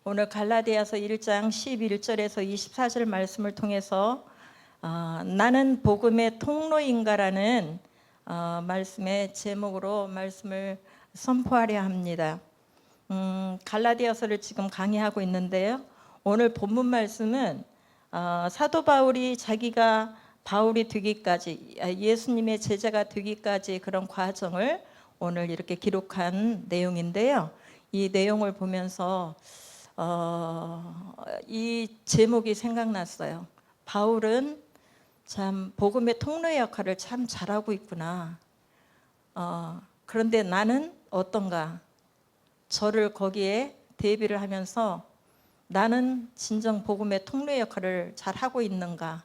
오늘 갈라디아서 1장 11절에서 24절 말씀을 통해서 나는 복음의 통로인가라는 말씀의 제목으로 말씀을 선포하려 합니다. 갈라디아서를 지금 강의하고 있는데요. 오늘 본문 말씀은 사도 바울이 자기가 바울이 되기까지, 예수님의 제자가 되기까지 그런 과정을 오늘 이렇게 기록한 내용인데요. 이 내용을 보면서 이 제목이 생각났어요. 바울은 참 복음의 통로의 역할을 참 잘하고 있구나. 그런데 나는 어떤가? 저를 거기에 대비를 하면서 나는 진정 복음의 통로의 역할을 잘하고 있는가?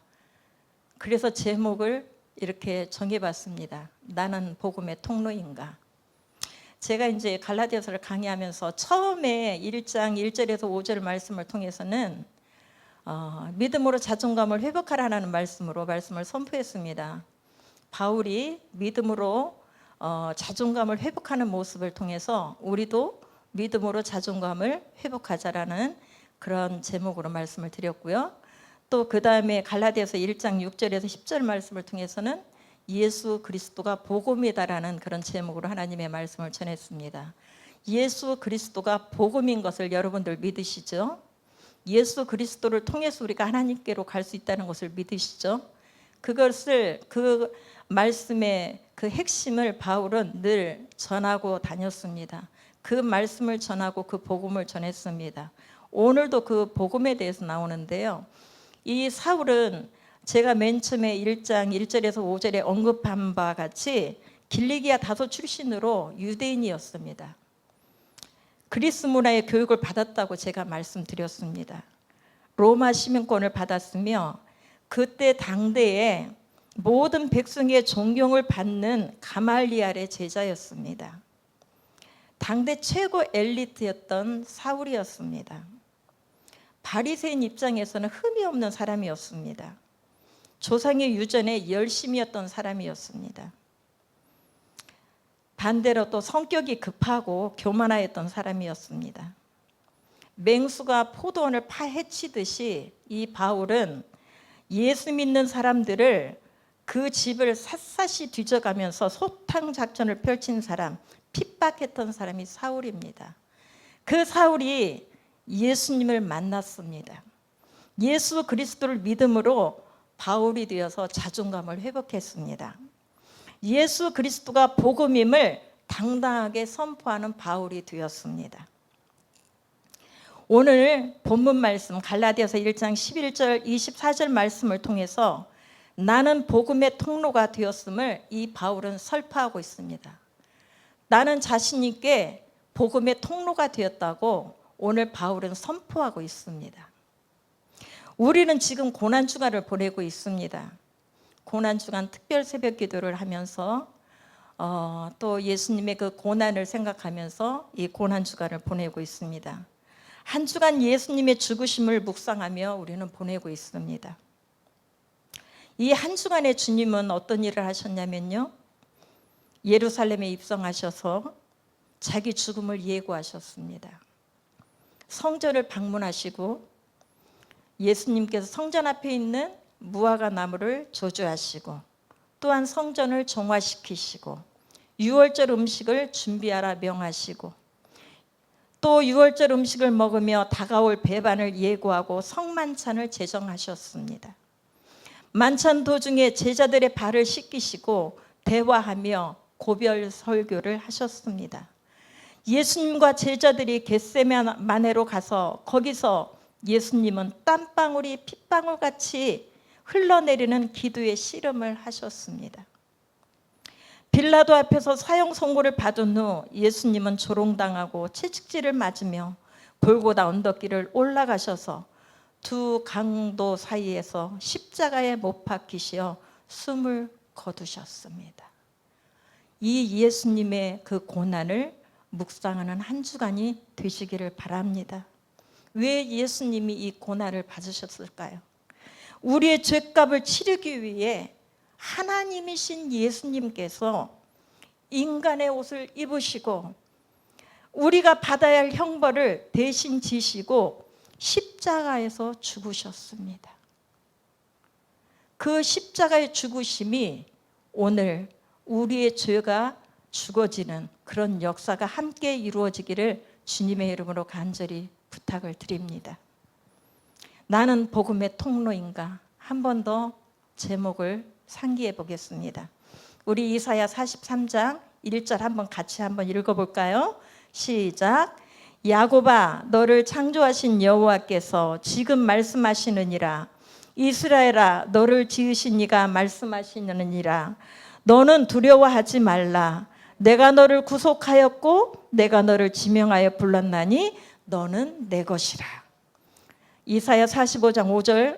그래서 제목을 이렇게 정해봤습니다. 나는 복음의 통로인가? 제가 이제 갈라디아서를 강의하면서 처음에 1장 1절에서 5절 말씀을 통해서는 믿음으로 자존감을 회복하라는 말씀을 선포했습니다. 바울이 믿음으로 자존감을 회복하는 모습을 통해서 우리도 믿음으로 자존감을 회복하자라는 그런 제목으로 말씀을 드렸고요. 또 그 다음에 갈라디아서 1장 6절에서 10절 말씀을 통해서는 예수 그리스도가 복음이다라는 그런 제목으로 하나님의 말씀을 전했습니다. 예수 그리스도가 복음인 것을 여러분들 믿으시죠? 예수 그리스도를 통해서 우리가 하나님께로 갈 수 있다는 것을 믿으시죠? 그것을, 그 말씀의 그 핵심을 바울은 늘 전하고 다녔습니다. 그 말씀을 전하고 그 복음을 전했습니다. 오늘도 그 복음에 대해서 나오는데요. 이 사울은 제가 맨 처음에 1장 1절에서 5절에 언급한 바와 같이 길리기아 다소 출신으로 유대인이었습니다. 그리스 문화의 교육을 받았다고 제가 말씀드렸습니다. 로마 시민권을 받았으며 그때 당대에 모든 백성의 존경을 받는 가말리알의 제자였습니다. 당대 최고 엘리트였던 사울이었습니다. 바리새인 입장에서는 흠이 없는 사람이었습니다. 조상의 유전에 열심이었던 사람이었습니다. 반대로 또 성격이 급하고 교만하였던 사람이었습니다. 맹수가 포도원을 파헤치듯이 이 바울은 예수 믿는 사람들을 그 집을 샅샅이 뒤져가면서 소탕 작전을 펼친 사람, 핍박했던 사람이 사울입니다. 그 사울이 예수님을 만났습니다. 예수 그리스도를 믿음으로 바울이 되어서 자존감을 회복했습니다. 예수 그리스도가 복음임을 당당하게 선포하는 바울이 되었습니다. 오늘 본문 말씀 갈라디아서 1장 11절 24절 말씀을 통해서 나는 복음의 통로가 되었음을 이 바울은 설파하고 있습니다. 나는 자신 있게 복음의 통로가 되었다고 오늘 바울은 선포하고 있습니다. 우리는 지금 고난주간을 보내고 있습니다. 고난주간 특별 새벽 기도를 하면서 또 예수님의 그 고난을 생각하면서 이 고난주간을 보내고 있습니다. 한 주간 예수님의 죽으심을 묵상하며 우리는 보내고 있습니다. 이 한 주간에 주님은 어떤 일을 하셨냐면요, 예루살렘에 입성하셔서 자기 죽음을 예고하셨습니다. 성전을 방문하시고 예수님께서 성전 앞에 있는 무화과 나무를 저주하시고 또한 성전을 정화시키시고 유월절 음식을 준비하라 명하시고 또 유월절 음식을 먹으며 다가올 배반을 예고하고 성만찬을 제정하셨습니다. 만찬 도중에 제자들의 발을 씻기시고 대화하며 고별 설교를 하셨습니다. 예수님과 제자들이 겟세마네로 가서 거기서 예수님은 땀방울이 핏방울같이 흘러내리는 기도의 씨름을 하셨습니다. 빌라도 앞에서 사형 선고를 받은 후 예수님은 조롱당하고 채찍질을 맞으며 골고다 언덕길을 올라가셔서 두 강도 사이에서 십자가에 못 박히시어 숨을 거두셨습니다. 이 예수님의 그 고난을 묵상하는 한 주간이 되시기를 바랍니다. 왜 예수님이 이 고난을 받으셨을까요? 우리의 죄값을 치르기 위해 하나님이신 예수님께서 인간의 옷을 입으시고 우리가 받아야 할 형벌을 대신 지시고 십자가에서 죽으셨습니다. 그 십자가의 죽으심이 오늘 우리의 죄가 죽어지는 그런 역사가 함께 이루어지기를 주님의 이름으로 간절히 부탁을 드립니다. 나는 복음의 통로인가? 한 번 더 제목을 상기해 보겠습니다. 우리 이사야 43장 1절 같이 한번 읽어볼까요? 시작. 야곱아, 너를 창조하신 여호와께서 지금 말씀하시느니라. 이스라엘아, 너를 지으신 이가 말씀하시느니라. 너는 두려워하지 말라. 내가 너를 구속하였고 내가 너를 지명하여 불렀나니 너는 내 것이라. 이사야 45장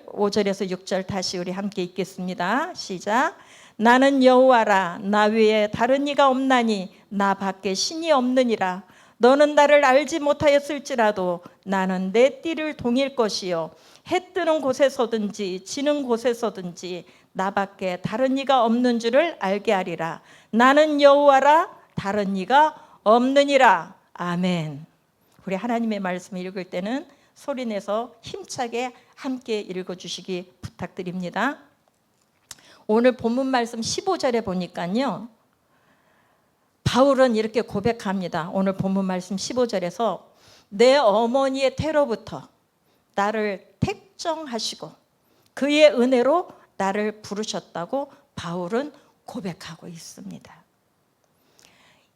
5절에서 6절 다시 우리 함께 읽겠습니다. 시작. 나는 여호와라. 나 외에 다른 이가 없나니 나 밖에 신이 없느니라. 너는 나를 알지 못하였을지라도 나는 내 띠를 동일 것이요 해 뜨는 곳에서든지 지는 곳에서든지 나밖에 다른 이가 없는 줄을 알게 하리라. 나는 여호와라. 다른 이가 없느니라. 아멘. 우리 하나님의 말씀을 읽을 때는 소리내서 힘차게 함께 읽어주시기 부탁드립니다. 오늘 본문 말씀 15절에 보니까요, 바울은 이렇게 고백합니다. 오늘 본문 말씀 15절에서 내 어머니의 태로부터 나를 택정하시고 그의 은혜로 나를 부르셨다고 바울은 고백하고 있습니다.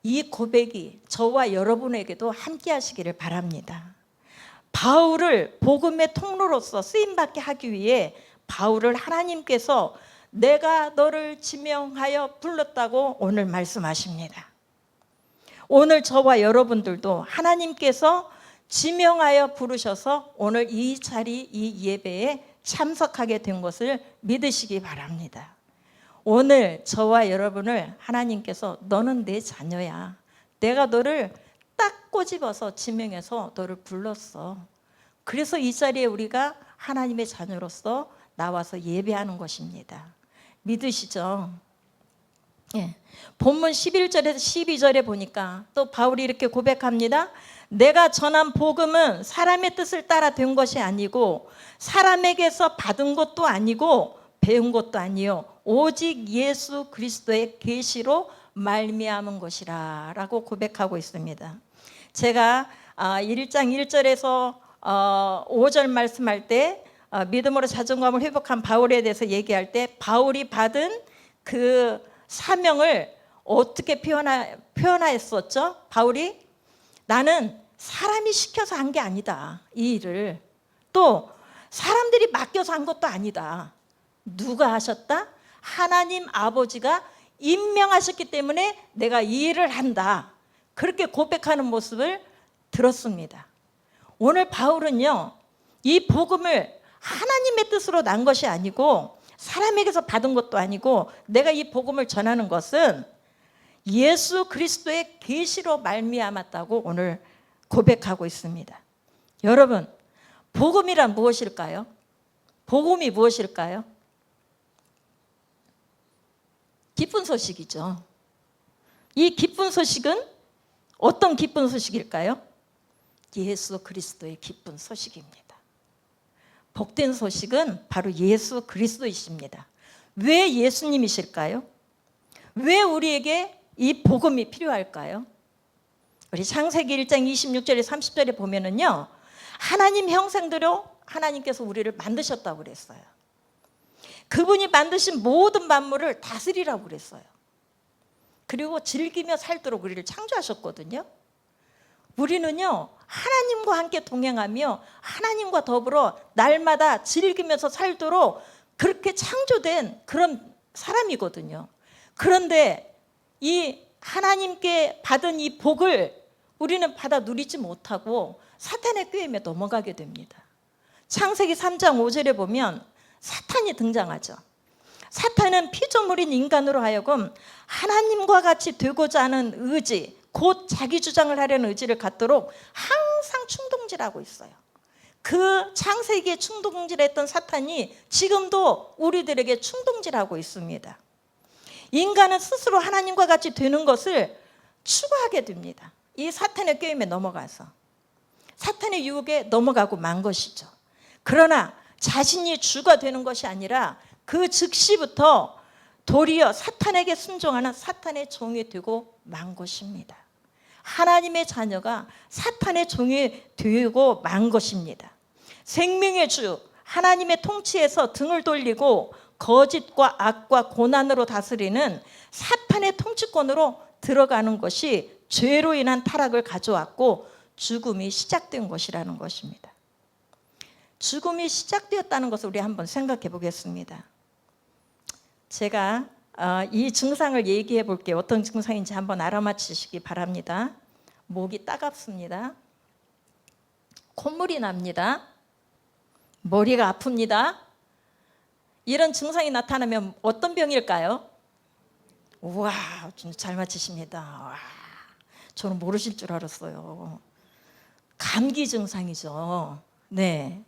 이 고백이 저와 여러분에게도 함께 하시기를 바랍니다. 바울을 복음의 통로로서 쓰임받게 하기 위해 바울을 하나님께서 내가 너를 지명하여 불렀다고 오늘 말씀하십니다. 오늘 저와 여러분들도 하나님께서 지명하여 부르셔서 오늘 이 자리, 이 예배에 참석하게 된 것을 믿으시기 바랍니다. 오늘 저와 여러분을 하나님께서 너는 내 자녀야. 내가 너를 딱 꼬집어서 지명해서 너를 불렀어. 그래서 이 자리에 우리가 하나님의 자녀로서 나와서 예배하는 것입니다. 믿으시죠? 예. 본문 11절에서 12절에 보니까 또 바울이 이렇게 고백합니다. 내가 전한 복음은 사람의 뜻을 따라 된 것이 아니고 사람에게서 받은 것도 아니고 배운 것도 아니요 오직 예수 그리스도의 계시로 말미암은 것이라 라고 고백하고 있습니다. 제가 1장 1절에서 5절 말씀할 때 믿음으로 자존감을 회복한 바울에 대해서 얘기할 때 바울이 받은 그 사명을 어떻게 표현했었죠? 바울이 나는 사람이 시켜서 한 게 아니다. 이 일을 또 사람들이 맡겨서 한 것도 아니다. 누가 하셨다? 하나님 아버지가 임명하셨기 때문에 내가 이 일을 한다. 그렇게 고백하는 모습을 들었습니다. 오늘 바울은요, 이 복음을 하나님의 뜻으로 난 것이 아니고 사람에게서 받은 것도 아니고 내가 이 복음을 전하는 것은 예수 그리스도의 계시로 말미암았다고 오늘 고백하고 있습니다. 여러분, 복음이란 무엇일까요? 복음이 무엇일까요? 기쁜 소식이죠. 이 기쁜 소식은 어떤 기쁜 소식일까요? 예수 그리스도의 기쁜 소식입니다. 복된 소식은 바로 예수 그리스도이십니다. 왜 예수님이실까요? 왜 우리에게 이 복음이 필요할까요? 우리 창세기 1장 26절에 30절에 보면은요, 하나님 형상대로 하나님께서 우리를 만드셨다고 그랬어요. 그분이 만드신 모든 만물을 다스리라고 그랬어요. 그리고 즐기며 살도록 우리를 창조하셨거든요. 우리는요, 하나님과 함께 동행하며 하나님과 더불어 날마다 즐기면서 살도록 그렇게 창조된 그런 사람이거든요. 그런데 이 하나님께 받은 이 복을 우리는 받아 누리지 못하고 사탄의 꾀임에 넘어가게 됩니다. 창세기 3장 5절에 보면 사탄이 등장하죠. 사탄은 피조물인 인간으로 하여금 하나님과 같이 되고자 하는 의지, 곧 자기 주장을 하려는 의지를 갖도록 항상 충동질하고 있어요. 그 창세기에 충동질했던 사탄이 지금도 우리들에게 충동질하고 있습니다. 인간은 스스로 하나님과 같이 되는 것을 추구하게 됩니다. 이 사탄의 꾀임에 넘어가서 사탄의 유혹에 넘어가고 만 것이죠. 그러나 자신이 주가 되는 것이 아니라 그 즉시부터 도리어 사탄에게 순종하는 사탄의 종이 되고 만 것입니다. 하나님의 자녀가 사탄의 종이 되고 만 것입니다. 생명의 주 하나님의 통치에서 등을 돌리고 거짓과 악과 고난으로 다스리는 사탄의 통치권으로 들어가는 것이 죄로 인한 타락을 가져왔고 죽음이 시작된 것이라는 것입니다. 죽음이 시작되었다는 것을 우리 한번 생각해 보겠습니다. 제가 이 증상을 얘기해 볼게요. 어떤 증상인지 한번 알아맞히시기 바랍니다. 목이 따갑습니다. 콧물이 납니다. 머리가 아픕니다. 이런 증상이 나타나면 어떤 병일까요? 우와, 진짜 잘 맞히십니다. 와, 저는 모르실 줄 알았어요. 감기 증상이죠. 네,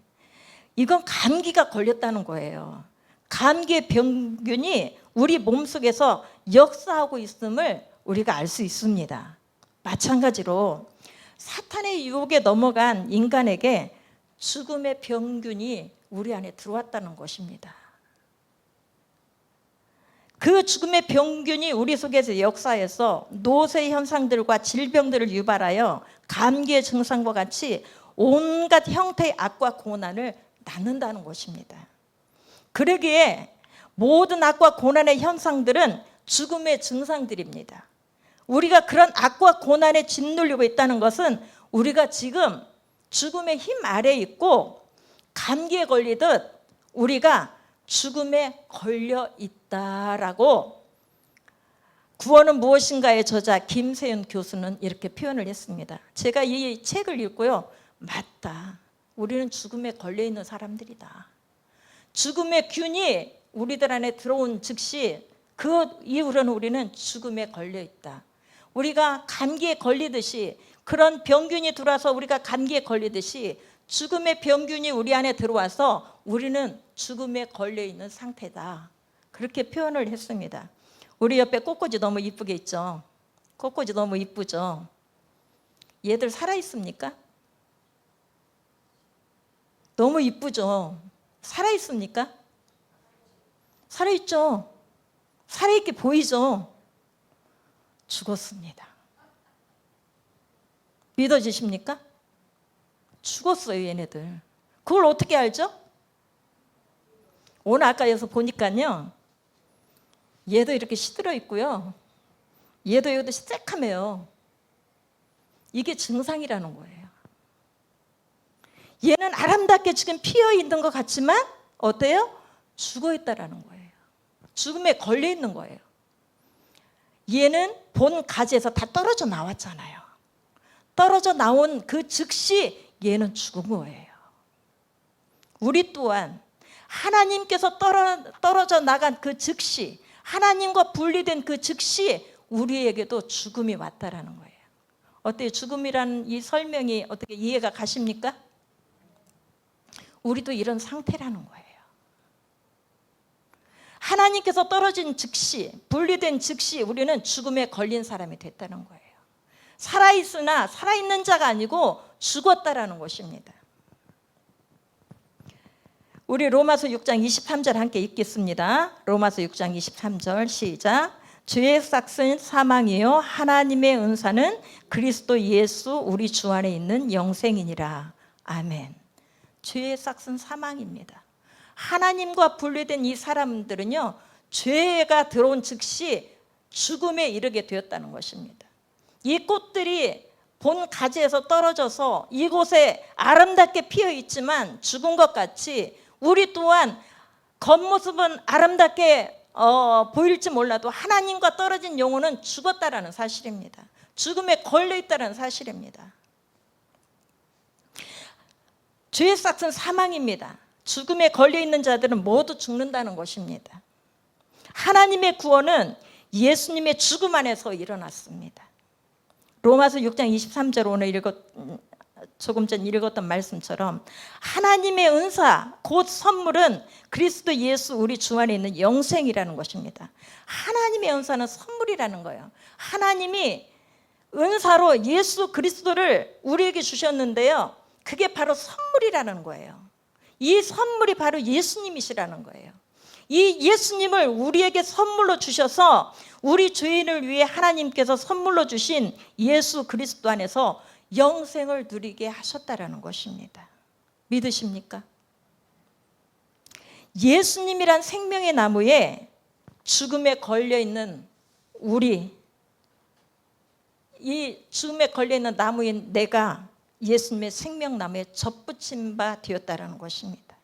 이건 감기가 걸렸다는 거예요. 감기의 병균이 우리 몸속에서 역사하고 있음을 우리가 알 수 있습니다. 마찬가지로 사탄의 유혹에 넘어간 인간에게 죽음의 병균이 우리 안에 들어왔다는 것입니다. 그 죽음의 병균이 우리 속에서 역사해서 노쇠 현상들과 질병들을 유발하여 감기의 증상과 같이 온갖 형태의 악과 고난을 낳는다는 것입니다. 그러기에 모든 악과 고난의 현상들은 죽음의 증상들입니다. 우리가 그런 악과 고난에 짓눌리고 있다는 것은 우리가 지금 죽음의 힘 아래에 있고 감기에 걸리듯 우리가 죽음에 걸려 있다라고 구원은 무엇인가의 저자 김세윤 교수는 이렇게 표현을 했습니다. 제가 이 책을 읽고요, 맞다, 우리는 죽음에 걸려 있는 사람들이다. 죽음의 균이 우리들 안에 들어온 즉시 그 이후로는 우리는 죽음에 걸려 있다. 우리가 감기에 걸리듯이, 그런 병균이 들어와서 우리가 감기에 걸리듯이 죽음의 병균이 우리 안에 들어와서 우리는 죽음에 걸려 있는 상태다. 그렇게 표현을 했습니다. 우리 옆에 꽃꽂이 너무 이쁘게 있죠. 꽃꽂이 너무 이쁘죠. 얘들 살아있습니까? 너무 이쁘죠. 살아있습니까? 살아있죠. 살아있게 보이죠. 죽었습니다. 믿어지십니까? 죽었어요, 얘네들. 그걸 어떻게 알죠? 오늘 아까 여기서 보니까요, 얘도 이렇게 시들어 있고요, 얘도 여기도 새카매요. 이게 증상이라는 거예요. 얘는 아름답게 지금 피어 있는 것 같지만 어때요? 죽어 있다라는 거예요. 죽음에 걸려 있는 거예요. 얘는 본 가지에서 다 떨어져 나왔잖아요. 떨어져 나온 그 즉시 얘는 죽은 거예요. 우리 또한 하나님께서 떨어져 나간 그 즉시, 하나님과 분리된 그 즉시 우리에게도 죽음이 왔다라는 거예요. 어때요? 죽음이라는 이 설명이 어떻게 이해가 가십니까? 우리도 이런 상태라는 거예요. 하나님께서 떨어진 즉시, 분리된 즉시 우리는 죽음에 걸린 사람이 됐다는 거예요. 살아있으나 살아있는 자가 아니고 죽었다라는 것입니다. 우리 로마서 6장 23절 함께 읽겠습니다. 로마서 6장 23절 시작. 죄의 삭은 사망이요 하나님의 은사는 그리스도 예수 우리 주 안에 있는 영생이니라. 아멘. 죄의 삭은 사망입니다. 하나님과 분리된 이 사람들은요, 죄가 들어온 즉시 죽음에 이르게 되었다는 것입니다. 이 꽃들이 본 가지에서 떨어져서 이곳에 아름답게 피어 있지만 죽은 것 같이 우리 또한 겉모습은 아름답게 보일지 몰라도 하나님과 떨어진 영혼은 죽었다라는 사실입니다. 죽음에 걸려 있다라는 사실입니다. 죄의 삭은 사망입니다. 죽음에 걸려 있는 자들은 모두 죽는다는 것입니다. 하나님의 구원은 예수님의 죽음 안에서 일어났습니다. 로마서 6장 23절 오늘 조금 전 읽었던 말씀처럼 하나님의 은사 곧 선물은 그리스도 예수 우리 주 안에 있는 영생이라는 것입니다. 하나님의 은사는 선물이라는 거예요. 하나님이 은사로 예수 그리스도를 우리에게 주셨는데요, 그게 바로 선물이라는 거예요. 이 선물이 바로 예수님이시라는 거예요. 이 예수님을 우리에게 선물로 주셔서 우리 죄인을 위해 하나님께서 선물로 주신 예수 그리스도 안에서 영생을 누리게 하셨다라는 것입니다. 믿으십니까? 예수님이란 생명의 나무에 죽음에 걸려있는 우리, 이 죽음에 걸려있는 나무인 내가 예수님의 생명나무에 접붙임 바 되었다라는 것입니다.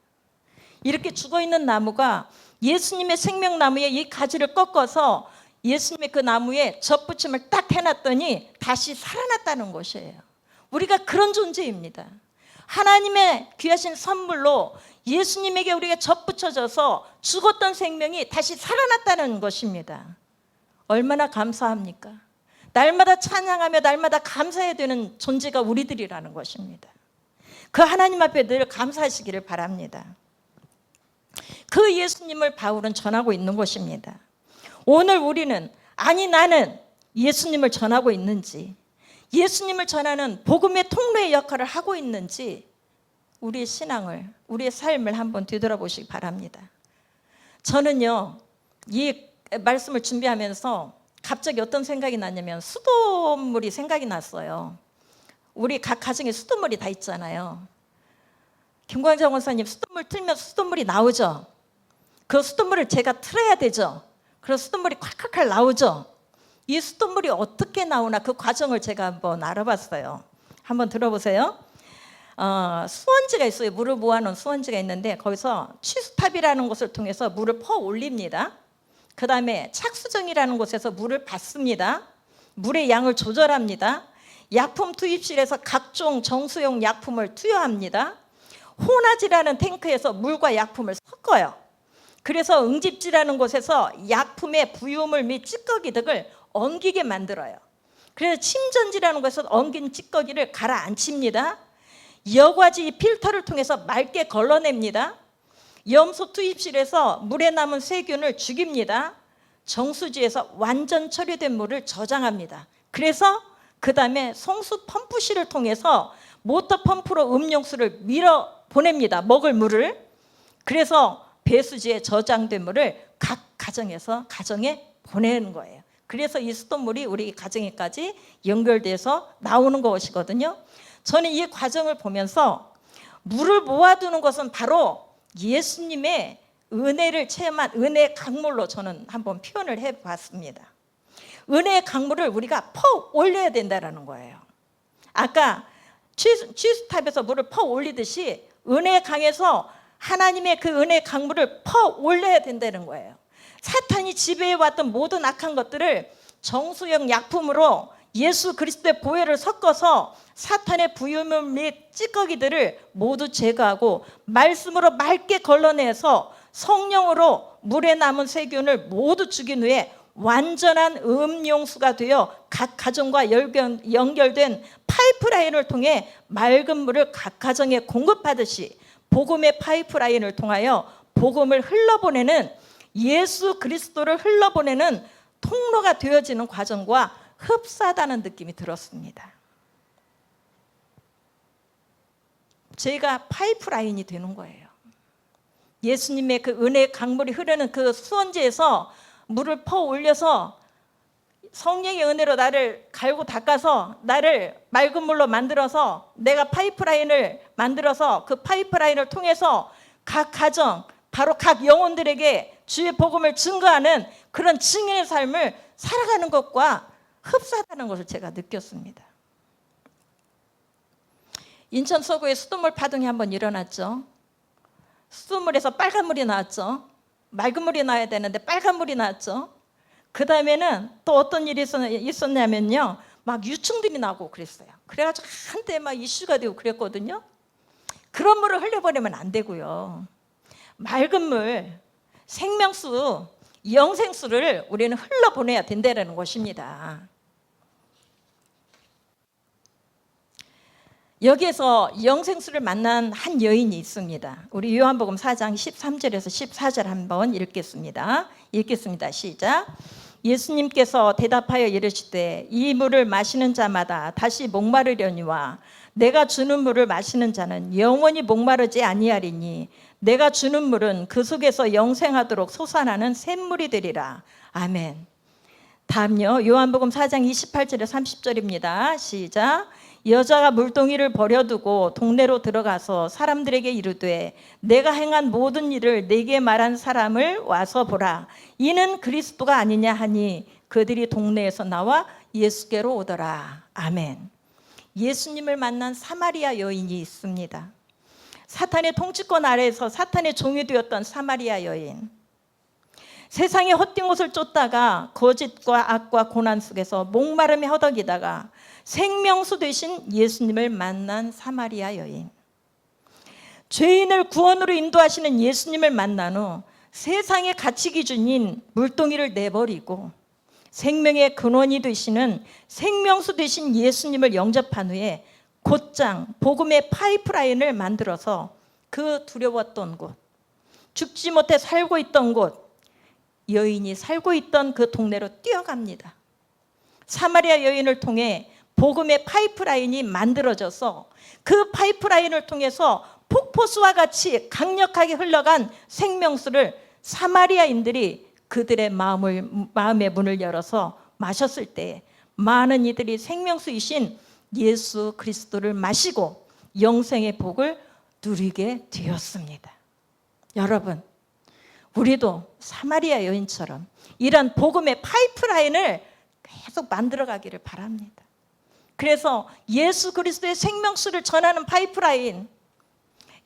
이렇게 죽어있는 나무가 예수님의 생명나무에 이 가지를 꺾어서 예수님의 그 나무에 접붙임을 딱 해놨더니 다시 살아났다는 것이에요. 우리가 그런 존재입니다. 하나님의 귀하신 선물로 예수님에게 우리가 접붙여져서 죽었던 생명이 다시 살아났다는 것입니다. 얼마나 감사합니까? 날마다 찬양하며 날마다 감사해야 되는 존재가 우리들이라는 것입니다. 그 하나님 앞에 늘 감사하시기를 바랍니다. 그 예수님을 바울은 전하고 있는 것입니다. 오늘 우리는, 아니 나는 예수님을 전하고 있는지, 예수님을 전하는 복음의 통로의 역할을 하고 있는지 우리의 신앙을, 우리의 삶을 한번 되돌아보시기 바랍니다. 저는요, 이 말씀을 준비하면서 갑자기 어떤 생각이 났냐면 수돗물이 생각이 났어요. 우리 각 가정에 수돗물이 다 있잖아요. 김광장 원사님, 수돗물 틀면 수돗물이 나오죠. 그 수돗물을 제가 틀어야 되죠. 그래서 수돗물이 콸콸콸 나오죠. 이 수돗물이 어떻게 나오나 그 과정을 제가 한번 알아봤어요. 한번 들어보세요. 수원지가 있어요. 물을 모아놓은 수원지가 있는데 거기서 취수탑이라는 곳을 통해서 물을 퍼 올립니다. 그 다음에 착수정이라는 곳에서 물을 받습니다. 물의 양을 조절합니다. 약품 투입실에서 각종 정수용 약품을 투여합니다. 혼화지라는 탱크에서 물과 약품을 섞어요. 그래서 응집지라는 곳에서 약품의 부유물 및 찌꺼기 등을 엉기게 만들어요. 그래서 침전지라는 곳에서 엉긴 찌꺼기를 가라앉힙니다. 여과지 필터를 통해서 맑게 걸러냅니다. 염소 투입실에서 물에 남은 세균을 죽입니다. 정수지에서 완전 처리된 물을 저장합니다. 그래서 그 다음에 송수 펌프실을 통해서 모터 펌프로 음용수를 밀어 보냅니다. 먹을 물을. 그래서 배수지에 저장된 물을 각 가정에 보내는 거예요. 그래서 이 수돗물이 우리 가정에까지 연결돼서 나오는 것이거든요. 저는 이 과정을 보면서 물을 모아두는 것은 바로 예수님의 은혜를 체험한 은혜의 강물로 저는 한번 표현을 해봤습니다. 은혜의 강물을 우리가 퍼 올려야 된다는 거예요. 아까 취수탑에서 물을 퍼 올리듯이 은혜의 강에서 하나님의 그 은혜의 강물을 퍼 올려야 된다는 거예요. 사탄이 지배해왔던 모든 악한 것들을 정수용 약품으로 예수 그리스도의 보혈을 섞어서 사탄의 부유물 및 찌꺼기들을 모두 제거하고 말씀으로 맑게 걸러내서 성령으로 물에 남은 세균을 모두 죽인 후에 완전한 음용수가 되어 각 가정과 연결된 파이프라인을 통해 맑은 물을 각 가정에 공급하듯이 복음의 파이프라인을 통하여 복음을 흘러보내는, 예수 그리스도를 흘러보내는 통로가 되어지는 과정과 흡사하다는 느낌이 들었습니다. 저희가 파이프라인이 되는 거예요. 예수님의 그 은혜의 강물이 흐르는 그 수원지에서 물을 퍼 올려서 성령의 은혜로 나를 갈고 닦아서 나를 맑은 물로 만들어서 내가 파이프라인을 만들어서 그 파이프라인을 통해서 각 가정, 바로 각 영혼들에게 주의 복음을 증거하는 그런 증인의 삶을 살아가는 것과 흡사하다는 것을 제가 느꼈습니다. 인천 서구에 수돗물 파동이 한번 일어났죠. 수돗물에서 빨간 물이 나왔죠. 맑은 물이 나와야 되는데 빨간 물이 나왔죠. 그 다음에는 또 어떤 일이 있었냐면요, 막 유충들이 나고 그랬어요. 그래가지고 한때 막 이슈가 되고 그랬거든요. 그런 물을 흘려보내면 안 되고요. 맑은 물, 생명수, 영생수를 우리는 흘러보내야 된다는 것입니다. 여기에서 영생수를 만난 한 여인이 있습니다. 우리 요한복음 4장 13절에서 14절 한번 읽겠습니다. 시작. 예수님께서 대답하여 이르시되 이 물을 마시는 자마다 다시 목마르려니와 내가 주는 물을 마시는 자는 영원히 목마르지 아니하리니 내가 주는 물은 그 속에서 영생하도록 솟아나는 샘물이 되리라. 아멘. 다음요, 요한복음 4장 28절에 30절입니다. 시작. 여자가 물동이를 버려두고 동네로 들어가서 사람들에게 이르되 내가 행한 모든 일을 내게 말한 사람을 와서 보라. 이는 그리스도가 아니냐 하니 그들이 동네에서 나와 예수께로 오더라. 아멘. 예수님을 만난 사마리아 여인이 있습니다. 사탄의 통치권 아래에서 사탄의 종이 되었던 사마리아 여인. 세상의 헛된 곳을 쫓다가 거짓과 악과 고난 속에서 목마름에 허덕이다가 생명수 되신 예수님을 만난 사마리아 여인. 죄인을 구원으로 인도하시는 예수님을 만난 후 세상의 가치 기준인 물동이를 내버리고 생명의 근원이 되시는 생명수 되신 예수님을 영접한 후에 곧장 복음의 파이프라인을 만들어서 그 두려웠던 곳, 죽지 못해 살고 있던 곳, 여인이 살고 있던 그 동네로 뛰어갑니다. 사마리아 여인을 통해 복음의 파이프라인이 만들어져서 그 파이프라인을 통해서 폭포수와 같이 강력하게 흘러간 생명수를 사마리아인들이 그들의 마음의 문을 열어서 마셨을 때 많은 이들이 생명수이신 예수 그리스도를 마시고 영생의 복을 누리게 되었습니다. 여러분, 우리도 사마리아 여인처럼 이런 복음의 파이프라인을 계속 만들어가기를 바랍니다. 그래서 예수 그리스도의 생명수를 전하는 파이프라인,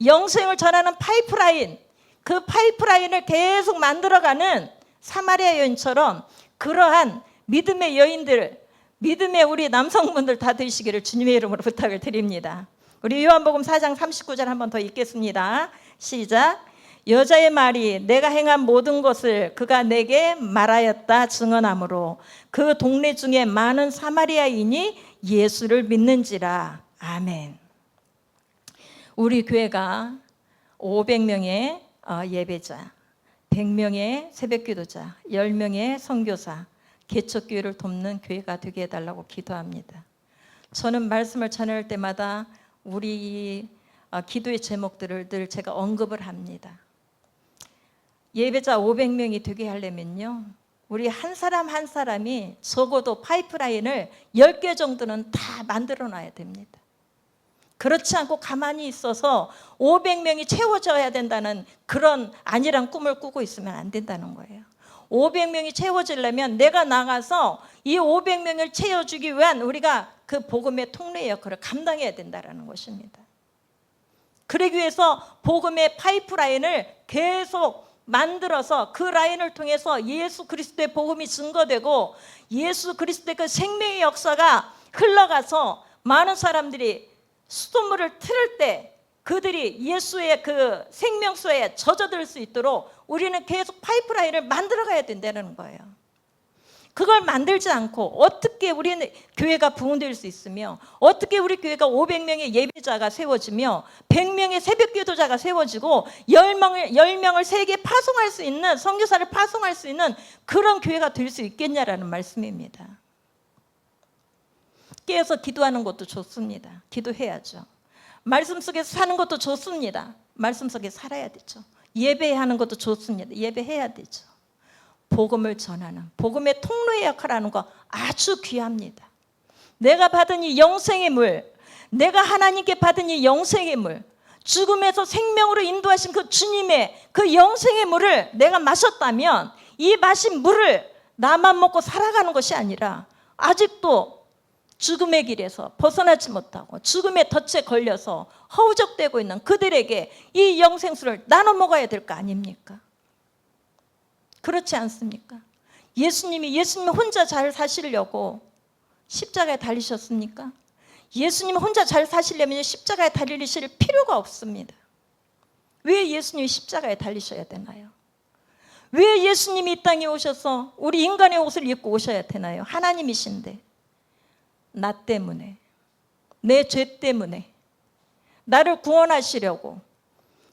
영생을 전하는 파이프라인, 그 파이프라인을 계속 만들어가는 사마리아 여인처럼 그러한 믿음의 여인들, 믿음의 우리 남성분들 다 되시기를 주님의 이름으로 부탁을 드립니다. 우리 요한복음 4장 39절 한 번 더 읽겠습니다. 시작. 여자의 말이 내가 행한 모든 것을 그가 내게 말하였다 증언하므로 그 동네 중에 많은 사마리아인이 예수를 믿는지라. 아멘. 우리 교회가 500명의 예배자, 100명의 새벽기도자, 10명의 선교사, 개척교회를 돕는 교회가 되게 해달라고 기도합니다. 저는 말씀을 전할 때마다 우리 기도의 제목들을 늘 제가 언급을 합니다. 예배자 500명이 되게 하려면요, 우리 한 사람 한 사람이 적어도 파이프라인을 10개 정도는 다 만들어 놔야 됩니다. 그렇지 않고 가만히 있어서 500명이 채워져야 된다는 그런 안일한 꿈을 꾸고 있으면 안 된다는 거예요. 500명이 채워지려면 내가 나가서 이 500명을 채워주기 위한 우리가 그 복음의 통로의 역할을 감당해야 된다는 것입니다. 그러기 위해서 복음의 파이프라인을 계속 만들어서 그 라인을 통해서 예수 그리스도의 복음이 증거되고 예수 그리스도의 그 생명의 역사가 흘러가서 많은 사람들이 수돗물을 틀을 때 그들이 예수의 그 생명수에 젖어들 수 있도록 우리는 계속 파이프라인을 만들어가야 된다는 거예요. 그걸 만들지 않고 어떻게 우리는 교회가 부흥될 수 있으며 어떻게 우리 교회가 500명의 예배자가 세워지며 100명의 새벽기도자가 세워지고 10명을 세계에 파송할 수 있는 선교사를 파송할 수 있는 그런 교회가 될 수 있겠냐라는 말씀입니다. 깨어서 기도하는 것도 좋습니다. 기도해야죠. 말씀 속에서 사는 것도 좋습니다. 말씀 속에 살아야 되죠. 예배하는 것도 좋습니다. 예배해야 되죠. 복음을 전하는 복음의 통로의 역할을 하는 거 아주 귀합니다. 내가 받은 이 영생의 물, 내가 하나님께 받은 이 영생의 물, 죽음에서 생명으로 인도하신 그 주님의 그 영생의 물을 내가 마셨다면 이 마신 물을 나만 먹고 살아가는 것이 아니라 아직도 죽음의 길에서 벗어나지 못하고 죽음의 덫에 걸려서 허우적대고 있는 그들에게 이 영생수를 나눠 먹어야 될 거 아닙니까? 그렇지 않습니까? 예수님 혼자 잘 사시려고 십자가에 달리셨습니까? 예수님 혼자 잘 사시려면 십자가에 달리실 필요가 없습니다. 왜 예수님이 십자가에 달리셔야 되나요? 왜 예수님이 이 땅에 오셔서 우리 인간의 옷을 입고 오셔야 되나요? 하나님이신데 나 때문에, 내 죄 때문에 나를 구원하시려고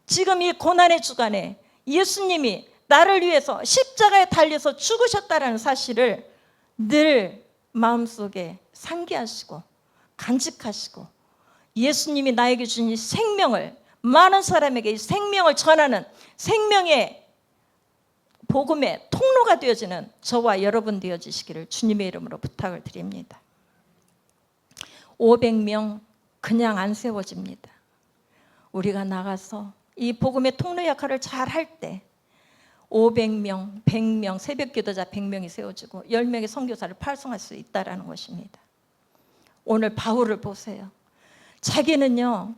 지금 이 고난의 주간에 예수님이 나를 위해서 십자가에 달려서 죽으셨다는 사실을 늘 마음속에 상기하시고 간직하시고, 예수님이 나에게 주신 이 생명을, 많은 사람에게 이 생명을 전하는 생명의 복음의 통로가 되어지는 저와 여러분 되어지시기를 주님의 이름으로 부탁을 드립니다. 500명 그냥 안 세워집니다. 우리가 나가서 이 복음의 통로 역할을 잘 할 때 500명, 100명, 새벽기도자 100명이 세워지고 10명의 선교사를 파송할 수 있다는 것입니다. 오늘 바울을 보세요. 자기는요,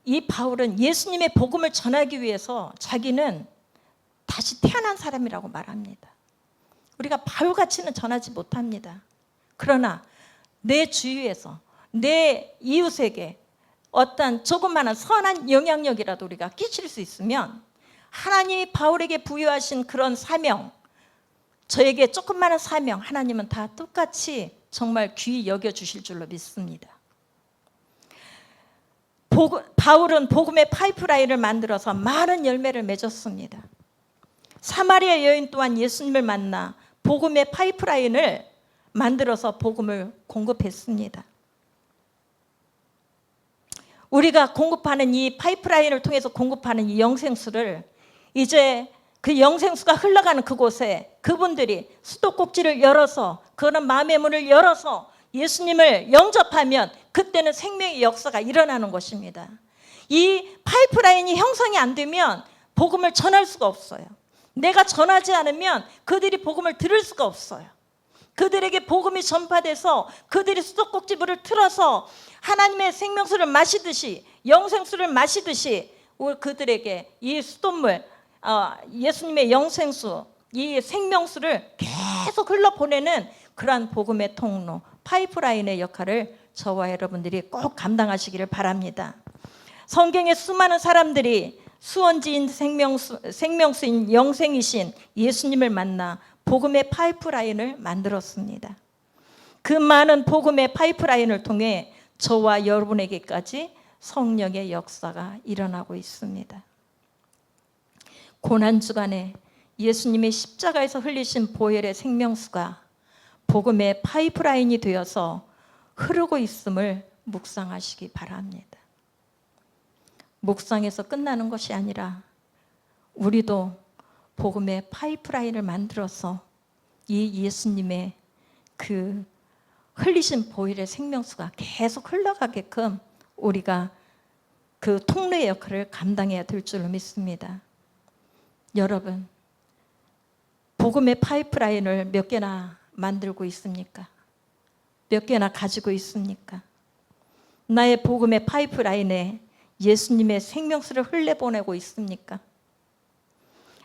이 바울은 예수님의 복음을 전하기 위해서 자기는 다시 태어난 사람이라고 말합니다. 우리가 바울같이는 전하지 못합니다. 그러나 내 주위에서 내 이웃에게 어떤 조그마한 선한 영향력이라도 우리가 끼칠 수 있으면 하나님이 바울에게 부여하신 그런 사명, 저에게 조그마한 사명, 하나님은 다 똑같이 정말 귀히 여겨주실 줄로 믿습니다. 바울은 복음의 파이프라인을 만들어서 많은 열매를 맺었습니다. 사마리아 여인 또한 예수님을 만나 복음의 파이프라인을 만들어서 복음을 공급했습니다. 우리가 공급하는 이 파이프라인을 통해서 공급하는 이 영생수를 이제 그 영생수가 흘러가는 그곳에 그분들이 수도꼭지를 열어서, 그런 마음의 문을 열어서 예수님을 영접하면 그때는 생명의 역사가 일어나는 것입니다. 이 파이프라인이 형성이 안 되면 복음을 전할 수가 없어요. 내가 전하지 않으면 그들이 복음을 들을 수가 없어요. 그들에게 복음이 전파돼서 그들이 수도꼭지 물을 틀어서 하나님의 생명수를 마시듯이, 영생수를 마시듯이 그들에게 이 수돗물, 예수님의 영생수, 이 생명수를 계속 흘러보내는 그러한 복음의 통로, 파이프라인의 역할을 저와 여러분들이 꼭 감당하시기를 바랍니다. 성경에 수많은 사람들이 수원지인 생명수인 영생이신 예수님을 만나 복음의 파이프라인을 만들었습니다. 그 많은 복음의 파이프라인을 통해 저와 여러분에게까지 성령의 역사가 일어나고 있습니다. 고난주간에 예수님의 십자가에서 흘리신 보혈의 생명수가 복음의 파이프라인이 되어서 흐르고 있음을 묵상하시기 바랍니다. 묵상에서 끝나는 것이 아니라 우리도 복음의 파이프라인을 만들어서 이 예수님의 그 흘리신 보혈의 생명수가 계속 흘러가게끔 우리가 그 통로의 역할을 감당해야 될 줄로 믿습니다. 여러분, 복음의 파이프라인을 몇 개나 만들고 있습니까? 몇 개나 가지고 있습니까? 나의 복음의 파이프라인에 예수님의 생명수를 흘려보내고 있습니까?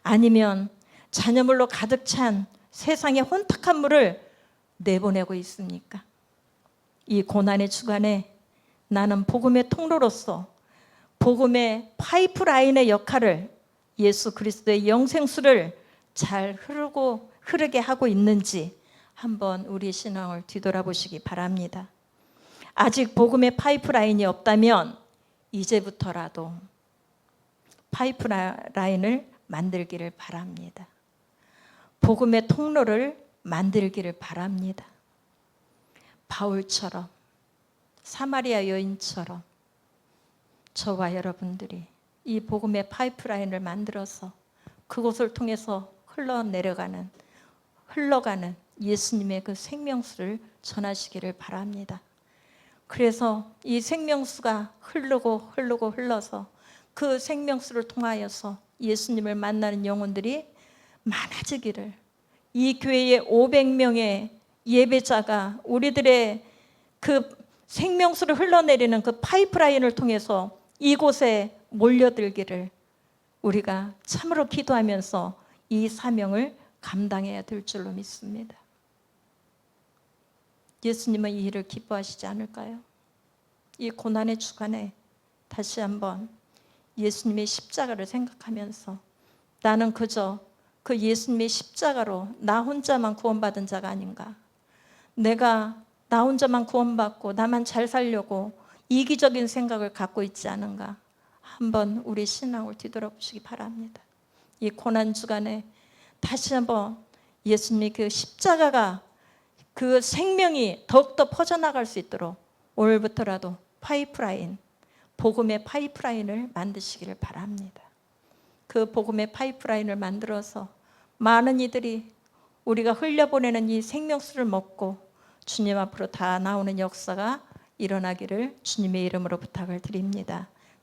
아니면 잔여물로 가득 찬 세상의 혼탁한 물을 내보내고 있습니까? 이 고난의 주간에 나는 복음의 통로로서 복음의 파이프라인의 역할을, 예수 그리스도의 영생수를 잘 흐르게 하고 있는지 한번 우리 신앙을 뒤돌아보시기 바랍니다. 아직 복음의 파이프라인이 없다면 이제부터라도 파이프라인을 만들기를 바랍니다. 복음의 통로를 만들기를 바랍니다. 바울처럼, 사마리아 여인처럼 저와 여러분들이 이 복음의 파이프라인을 만들어서 그곳을 통해서 흘러가는 예수님의 그 생명수를 전하시기를 바랍니다. 그래서 이 생명수가 흘러서 그 생명수를 통하여서 예수님을 만나는 영혼들이 많아지기를, 이 교회의 500명의 예배자가 우리들의 그 생명수를 흘러내리는 그 파이프라인을 통해서 이곳에 몰려들기를 우리가 참으로 기도하면서 이 사명을 감당해야 될 줄로 믿습니다. 예수님은 이 일을 기뻐하시지 않을까요? 이 고난의 주간에 다시 한번 예수님의 십자가를 생각하면서 나는 그저 그 예수님의 십자가로 나 혼자만 구원받은 자가 아닌가, 내가 나 혼자만 구원받고 나만 잘 살려고 이기적인 생각을 갖고 있지 않은가, 한번 우리 신앙을 뒤돌아보시기 바랍니다. 이 고난 주간에 다시 한번 예수님의 그 십자가가 그 생명이 더욱더 퍼져나갈 수 있도록 오늘부터라도 파이프라인, 복음의 파이프라인을 만드시기를 바랍니다. 그 복음의 파이프라인을 만들어서 많은 이들이 우리가 흘려보내는 이 생명수를 먹고 주님 앞으로 다 나오는 역사가 일어나기를 주님의 이름으로 부탁을 드립니다.